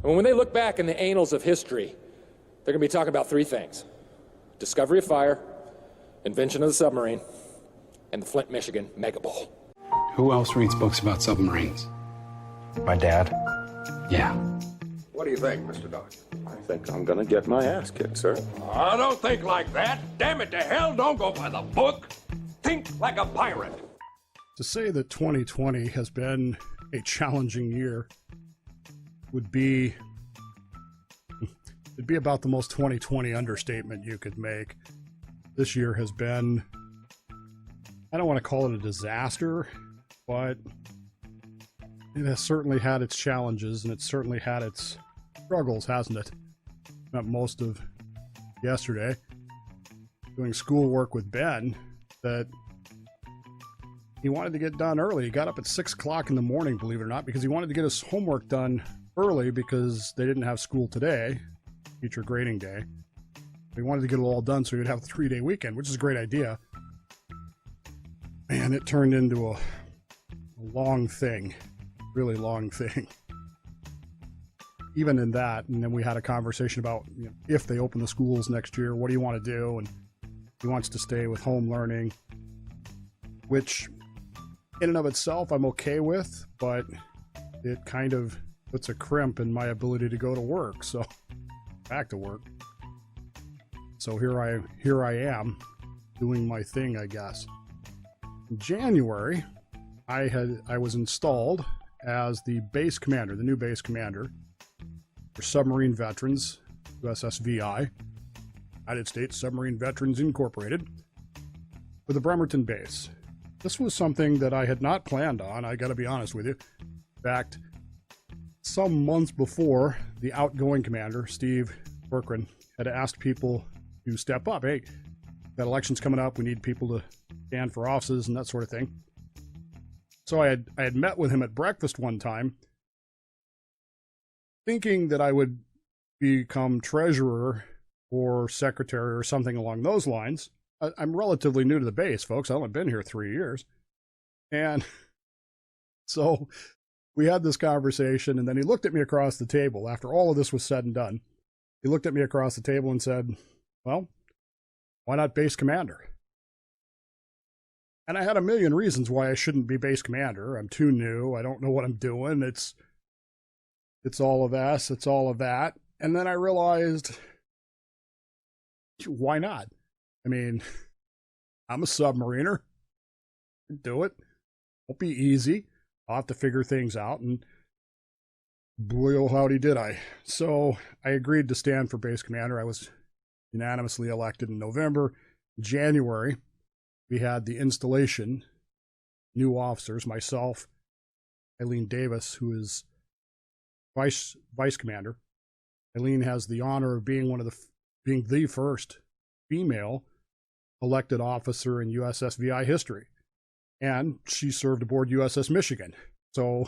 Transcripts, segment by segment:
And when they look back in the annals of history, they're going to be talking about three things: discovery of fire, invention of the submarine, and the Flint, Michigan Mega Bowl. Who else reads books about submarines? My dad. Yeah. What do you think, Mr. Doc? I think I'm gonna get my ass kicked, sir. I don't think like that. Damn it to hell, don't go by the book. Think like a pirate. To say that 2020 has been a challenging year would be it'd be about the most 2020 understatement you could make. This year has been, I don't want to call it a disaster, but it has certainly had its challenges, and it's certainly had its struggles, hasn't it? Spent most of yesterday doing schoolwork with Ben that he wanted to get done early. He got up at 6 o'clock in the morning, believe it or not, because he wanted to get his homework done early because they didn't have school today, teacher grading day. He wanted to get it all done so he would have a 3-day weekend, which is a great idea. Man, it turned into a long thing, really long thing. Even in that, and then we had a conversation about, you know, if they open the schools next year, what do you want to do? And he wants to stay with home learning, which in and of itself I'm okay with, but it kind of puts a crimp in my ability to go to work. So back to work. So here I am doing my thing, I guess. In January, I was installed as the base commander, the new base commander for Submarine Veterans, USS VI, United States Submarine Veterans Incorporated, for the Bremerton base. This was something that I had not planned on, I gotta be honest with you. In fact, some months before, the outgoing commander, Steve Berkran, had asked people to step up. Hey, that election's coming up, we need people to stand for offices and that sort of thing. So I had met with him at breakfast one time, thinking that I would become treasurer or secretary or something along those lines. I'm relatively new to the base, folks. I've only been here 3 years. And so we had this conversation, and then he looked at me across the table after all of this was said and done. He looked at me across the table and said, well, why not base commander? And I had a million reasons why I shouldn't be base commander. I'm too new. I don't know what I'm doing. It's all of this. It's all of that. And then I realized, why not? I mean, I'm a submariner. Do it. Won't be easy. I'll have to figure things out. And boy, oh, howdy did I. So I agreed to stand for base commander. I was unanimously elected in November. January, we had the installation, new officers, myself, Eileen Davis, who is vice commander. Eileen has the honor of being being the first female elected officer in USS VI history. And she served aboard USS Michigan. So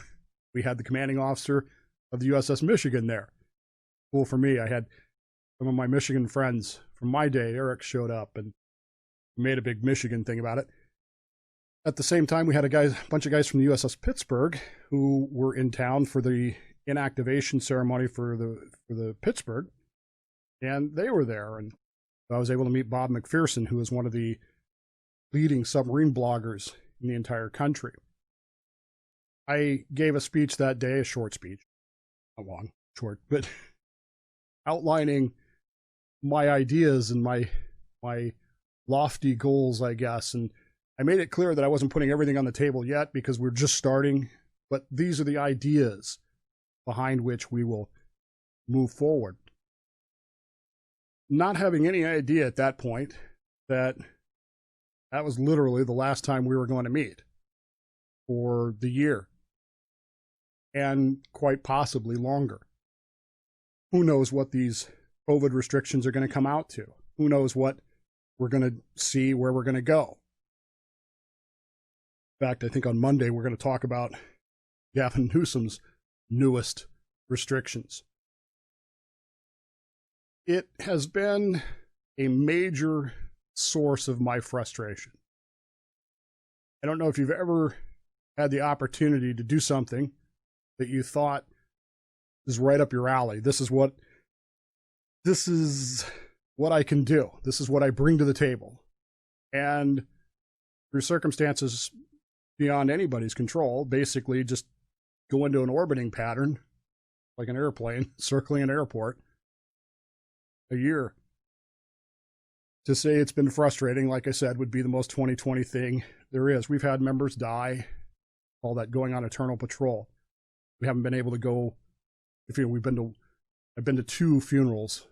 we had the commanding officer of the USS Michigan there. Cool for me. I had some of my Michigan friends from my day. Eric showed up and made a big Michigan thing about it. At the same time, we had a bunch of guys from the USS Pittsburgh who were in town for the inactivation ceremony for the Pittsburgh, and they were there. And I was able to meet Bob McPherson, who is one of the leading submarine bloggers in the entire country. I gave a speech that day, a short speech, not long, short, but outlining my ideas and my lofty goals, I guess. And I made it clear that I wasn't putting everything on the table yet because we're just starting, but these are the ideas behind which we will move forward. Not having any idea at that point that was literally the last time we were going to meet for the year, and quite possibly longer. Who knows what these COVID restrictions are going to come out to? Who knows what we're going to see, where we're going to go? In fact, I think on Monday we're going to talk about Gavin Newsom's newest restrictions. It has been a major source of my frustration. I don't know if you've ever had the opportunity to do something that you thought is right up your alley. This is what I can do. This is what I bring to the table. And through circumstances beyond anybody's control, basically just go into an orbiting pattern like an airplane circling an airport a year. To say it's been frustrating, like I said, would be the most 2020 thing there is. We've had members die, all that going on eternal patrol. We haven't been able to go. I've been to 2 funerals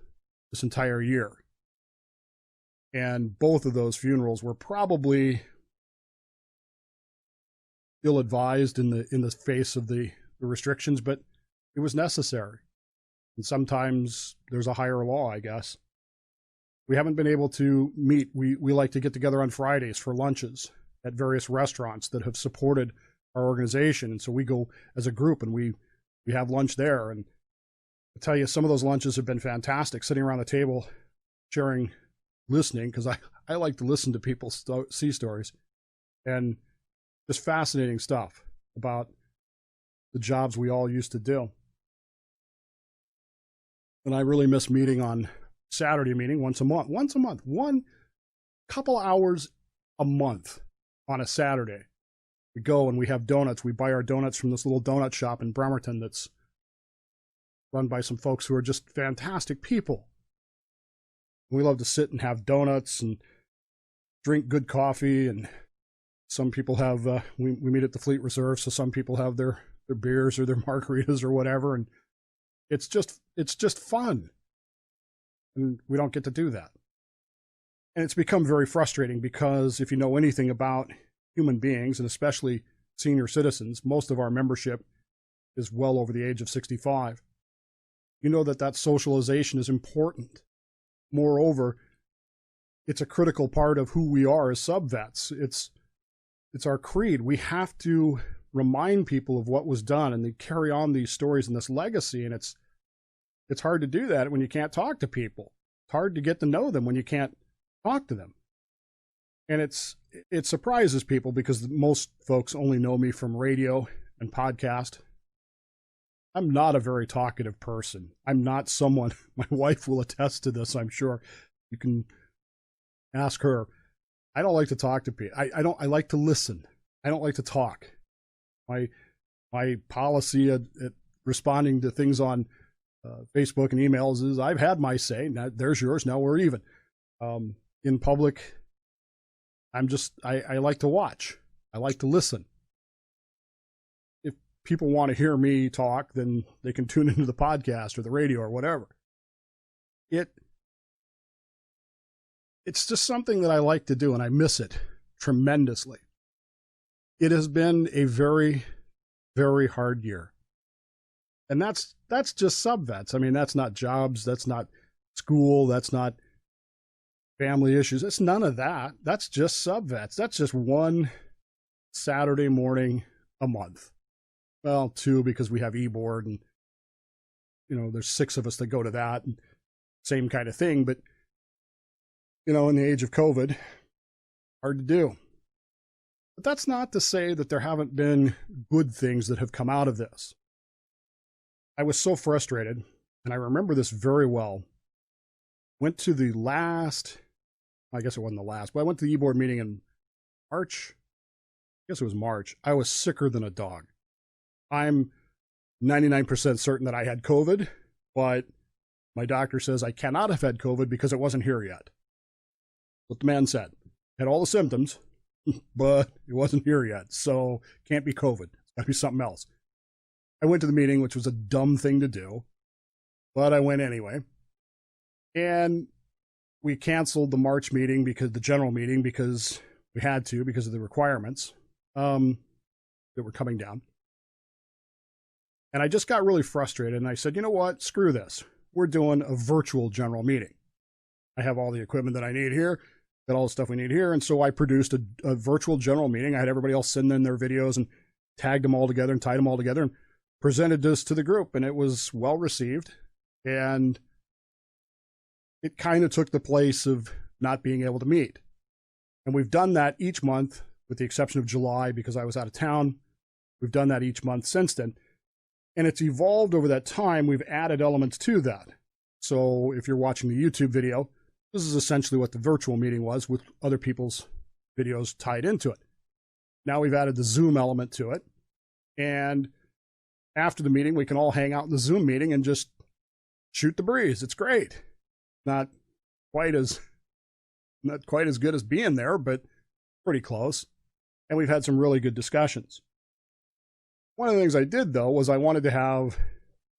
this entire year. And both of those funerals were probably ill-advised in the face of the restrictions, but it was necessary. And sometimes there's a higher law, I guess. We haven't been able to meet. We like to get together on Fridays for lunches at various restaurants that have supported our organization. And so we go as a group and we have lunch there. And I tell you, some of those lunches have been fantastic, sitting around the table, sharing, listening, because I like to listen to people's sea stories, and just fascinating stuff about the jobs we all used to do. And I really miss meeting on Saturday, meeting once a month, one couple hours a month on a Saturday. We go and we have donuts. We buy our donuts from this little donut shop in Bremerton that's run by some folks who are just fantastic people. We love to sit and have donuts and drink good coffee. And some people have, we meet at the Fleet Reserve, so some people have their beers or their margaritas or whatever. And it's just fun. And we don't get to do that. And it's become very frustrating because if you know anything about human beings, and especially senior citizens, most of our membership is well over the age of 65. You know that socialization is important. Moreover, it's a critical part of who we are as sub-vets. It's our creed. We have to remind people of what was done, and they carry on these stories and this legacy, and it's hard to do that when you can't talk to people. It's hard to get to know them when you can't talk to them. And it surprises people because most folks only know me from radio and podcast. I'm not a very talkative person. I'm not someone, my wife will attest to this, I'm sure. You can ask her. I don't like to talk to people. I like to listen. I don't like to talk. My policy at responding to things on Facebook and emails is I've had my say. Now there's yours. Now we're even. In public, I like to watch. I like to listen. If people want to hear me talk, then they can tune into the podcast or the radio or whatever. It's just something that I like to do, and I miss it tremendously. It has been a very, very hard year. And that's just sub-vets. I mean, that's not jobs, that's not school, that's not family issues. It's none of that. That's just sub-vets. That's just one Saturday morning a month. Well, 2 because we have e-board and, there's 6 of us that go to that. And same kind of thing. But, in the age of COVID, hard to do. But that's not to say that there haven't been good things that have come out of this. I was so frustrated, and I remember this very well. Went to the last, I guess it wasn't the last, but I went to the e-board meeting in March. I guess it was March. I was sicker than a dog. I'm 99% certain that I had COVID, but my doctor says I cannot have had COVID because it wasn't here yet. What the man said. Had all the symptoms, but it wasn't here yet. So can't be COVID. It's got to be something else. I went to the meeting, which was a dumb thing to do, but I went anyway. And we canceled the March meeting the general meeting, because we had to, because of the requirements that were coming down. And I just got really frustrated, and I said, you know what? Screw this. We're doing a virtual general meeting. I have all the equipment that I need here, got all the stuff we need here, and so I produced a virtual general meeting. I had everybody else send in their videos and tagged them all together and tied them all together and presented this to the group, and it was well received. And it kind of took the place of not being able to meet. And we've done that each month, with the exception of July, because I was out of town. We've done that each month since then. And it's evolved over that time. We've added elements to that. So if you're watching the YouTube video, this is essentially what the virtual meeting was with other people's videos tied into it. Now we've added the Zoom element to it. And after the meeting, we can all hang out in the Zoom meeting and just shoot the breeze. It's great. Not quite as good as being there, but pretty close. And we've had some really good discussions. One of the things I did, though, was I wanted to have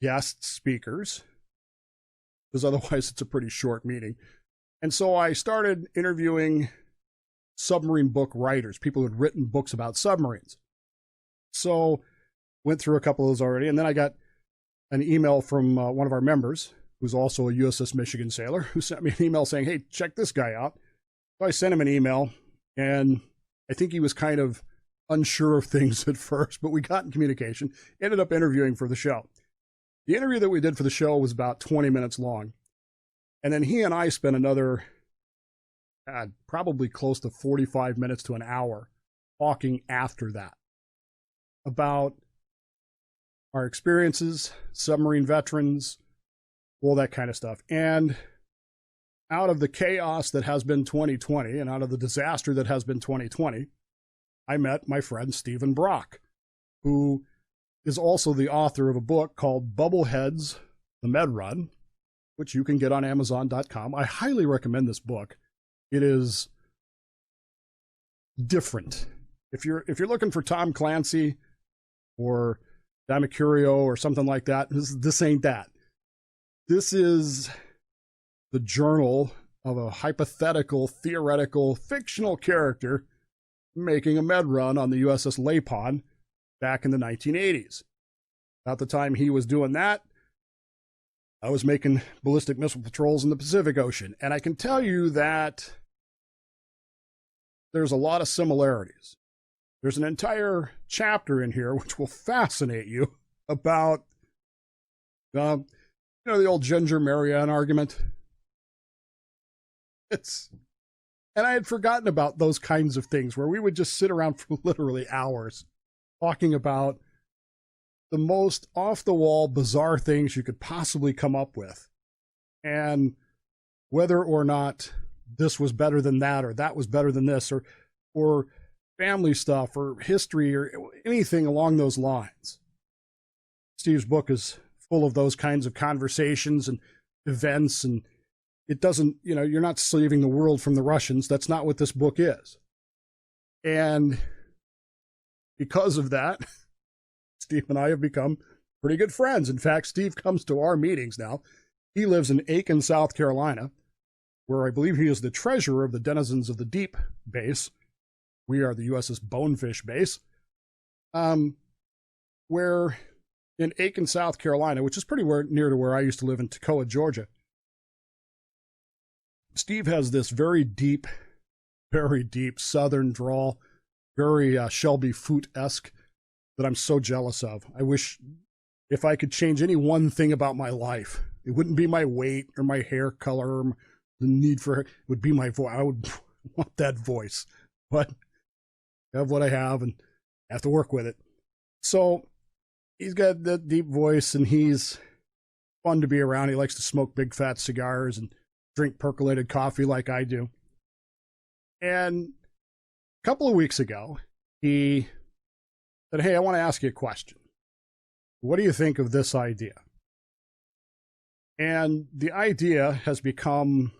guest speakers, because otherwise it's a pretty short meeting. And so I started interviewing submarine book writers, people who had written books about submarines. So went through a couple of those already, and then I got an email from one of our members, who's also a USS Michigan sailor, who sent me an email saying, hey, check this guy out. So I sent him an email, and I think he was kind of unsure of things at first, but we got in communication, ended up interviewing for the show. The interview that we did for the show was about 20 minutes long. And then he and I spent another, probably close to 45 minutes to an hour talking after that about our experiences, submarine veterans, all that kind of stuff. And out of the chaos that has been 2020 and out of the disaster that has been 2020, I met my friend Stephen Brock, who is also the author of a book called Bubbleheads, The Med Run, which you can get on Amazon.com. I highly recommend this book. It is different. If you're looking for Tom Clancy or Damacurio or something like that, this ain't that. This is the journal of a hypothetical, theoretical, fictional character making a med run on the USS Lapon back in the 1980s. At the time he was doing that, I was making ballistic missile patrols in the Pacific Ocean. And I can tell you that there's a lot of similarities. There's an entire chapter in here which will fascinate you about, the old Ginger Marianne argument. And I had forgotten about those kinds of things where we would just sit around for literally hours talking about the most off-the-wall, bizarre things you could possibly come up with. And whether or not this was better than that, or that was better than this, or family stuff, or history, or anything along those lines. Steve's book is full of those kinds of conversations and events, and it doesn't, you're not saving the world from the Russians. That's not what this book is. And because of that, Steve and I have become pretty good friends. In fact, Steve comes to our meetings now. He lives in Aiken, South Carolina, where I believe he is the treasurer of the Denizens of the Deep base. We are the USS Bonefish base. Where in Aiken, South Carolina, which is pretty near to where I used to live in Toccoa, Georgia, Steve has this very deep Southern drawl, very Shelby Foote-esque, that I'm so jealous of. I wish if I could change any one thing about my life, it wouldn't be my weight or my hair color or the need for it. It would be my voice. I would want that voice, but I have what I have and I have to work with it. So he's got that deep voice and he's fun to be around. He likes to smoke big fat cigars and drink percolated coffee like I do. And a couple of weeks ago, he said, hey, I want to ask you a question. What do you think of this idea? And the idea has become,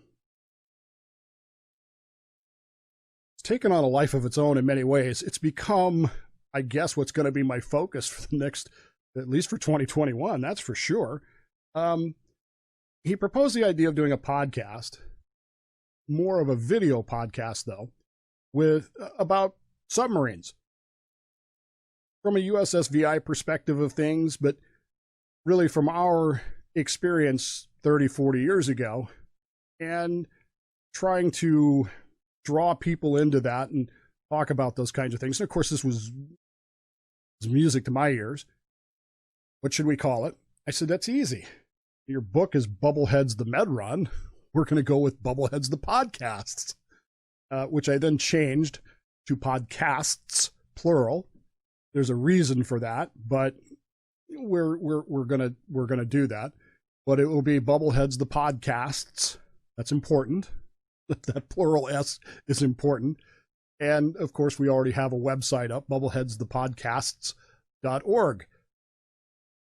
it's taken on a life of its own in many ways. It's become, I guess, what's going to be my focus for the next, at least for 2021, that's for sure. He proposed the idea of doing a podcast, more of a video podcast, though, about submarines. From a USSVI perspective of things, but really from our experience 30, 40 years ago, and trying to draw people into that and talk about those kinds of things. And of course, this was music to my ears. What should we call it? I said, that's easy. Your book is Bubbleheads, the Med Run. We're going to go with Bubbleheads, the podcasts, which I then changed to podcasts, plural. There's a reason for that, but we're gonna do that, but it will be Bubbleheads the podcasts. That's important. That plural S is important. And of course, we already have a website up, bubbleheadsthepodcasts.org,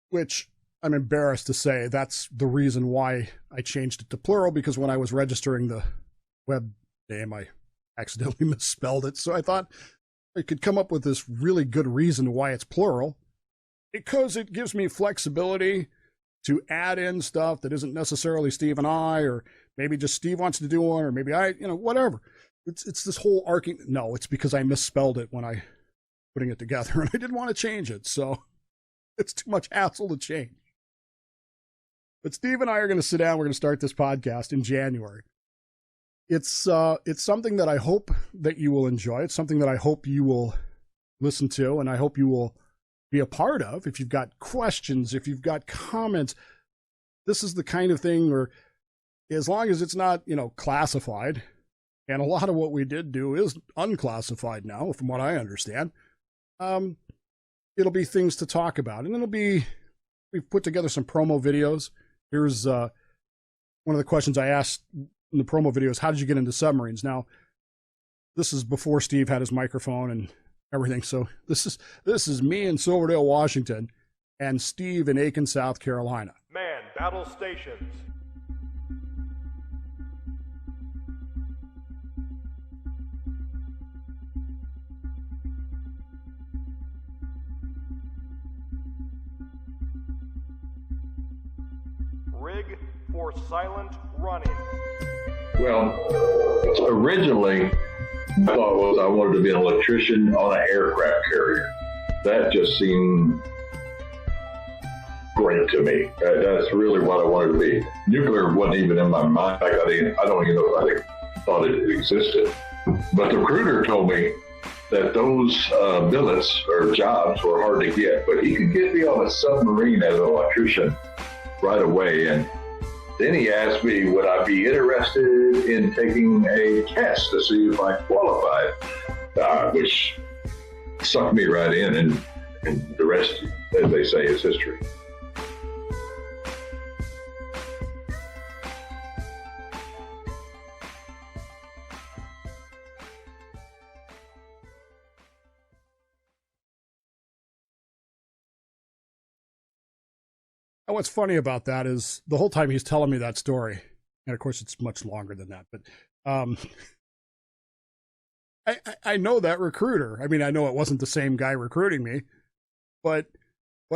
which I'm embarrassed to say that's the reason why I changed it to plural, because when I was registering the web name, I accidentally misspelled it. So I thought I could come up with this really good reason why it's plural, because it gives me flexibility to add in stuff that isn't necessarily Steve and I, or maybe just Steve wants to do one, or maybe I, whatever. It's this whole arcing. No, it's because I misspelled it when I putting it together, and I didn't want to change it. So it's too much hassle to change. But Steve and I are going to sit down. We're going to start this podcast in January. It's something that I hope that you will enjoy. It's something that I hope you will listen to, and I hope you will be a part of. If you've got questions, if you've got comments, this is the kind of thing where, as long as it's not, classified, and a lot of what we did do is unclassified now, from what I understand, it'll be things to talk about. And we've put together some promo videos. Here's one of the questions I asked in the promo videos: how did you get into submarines? Now, this is before Steve had his microphone and everything. So this is me in Silverdale, Washington, and Steve in Aiken, South Carolina. Man, battle stations. Rig for silent running. Well, originally, I thought I wanted to be an electrician on an aircraft carrier. That just seemed great to me. That's really what I wanted to be. Nuclear wasn't even in my mind. I don't even know if I thought it existed. But the recruiter told me that those billets or jobs were hard to get, but he could get me on a submarine as an electrician right away. And then he asked me, would I be interested in taking a test to see if I qualified, which sucked me right in, and the rest, as they say, is history. And what's funny about that is the whole time he's telling me that story, and of course it's much longer than that, but I know that recruiter. I mean, I know it wasn't the same guy recruiting me, but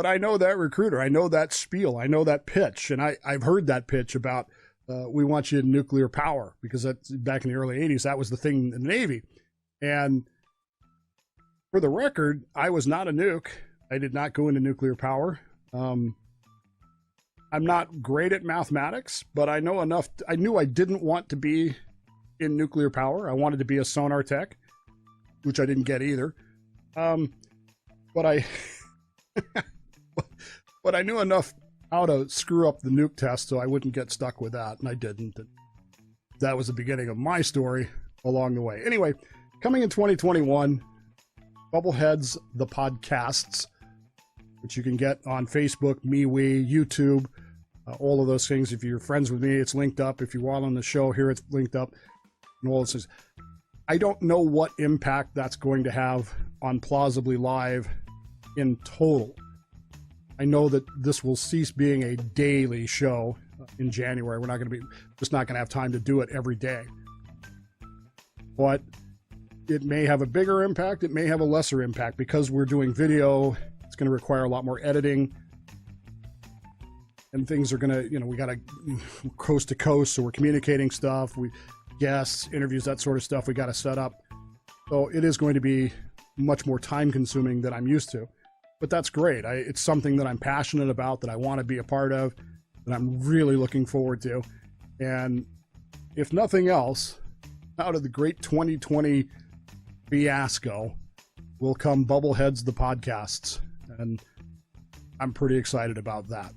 I know that recruiter. I know that spiel. I know that pitch, and I've heard that pitch about we want you in nuclear power, because that's back in the early 80s. That was the thing in the Navy. And for the record, I was not a nuke. I did not go into nuclear power. I'm not great at mathematics, but I know enough. I knew I didn't want to be in nuclear power. I wanted to be a sonar tech, which I didn't get either. But I knew enough how to screw up the nuke test so I wouldn't get stuck with that, and I didn't. And that was the beginning of my story along the way. Anyway, coming in 2021, Bubbleheads, the podcasts, which you can get on Facebook, MeWe, YouTube, all of those things. If you're friends with me, it's linked up. If you want on the show here, it's linked up. And all this things. I don't know what impact that's going to have on Plausibly Live in total. I know that this will cease being a daily show in January. We're not going to be, just not going to have time to do it every day. But it may have a bigger impact. It may have a lesser impact, because we're doing video. It's going to require a lot more editing, and things are going to, we got to coast to coast. So we're communicating stuff, guests, interviews, that sort of stuff we got to set up. So it is going to be much more time consuming than I'm used to, but that's great. It's something that I'm passionate about, that I want to be a part of, that I'm really looking forward to. And if nothing else, out of the great 2020 fiasco will come Bubbleheads, the podcasts. And I'm pretty excited about that.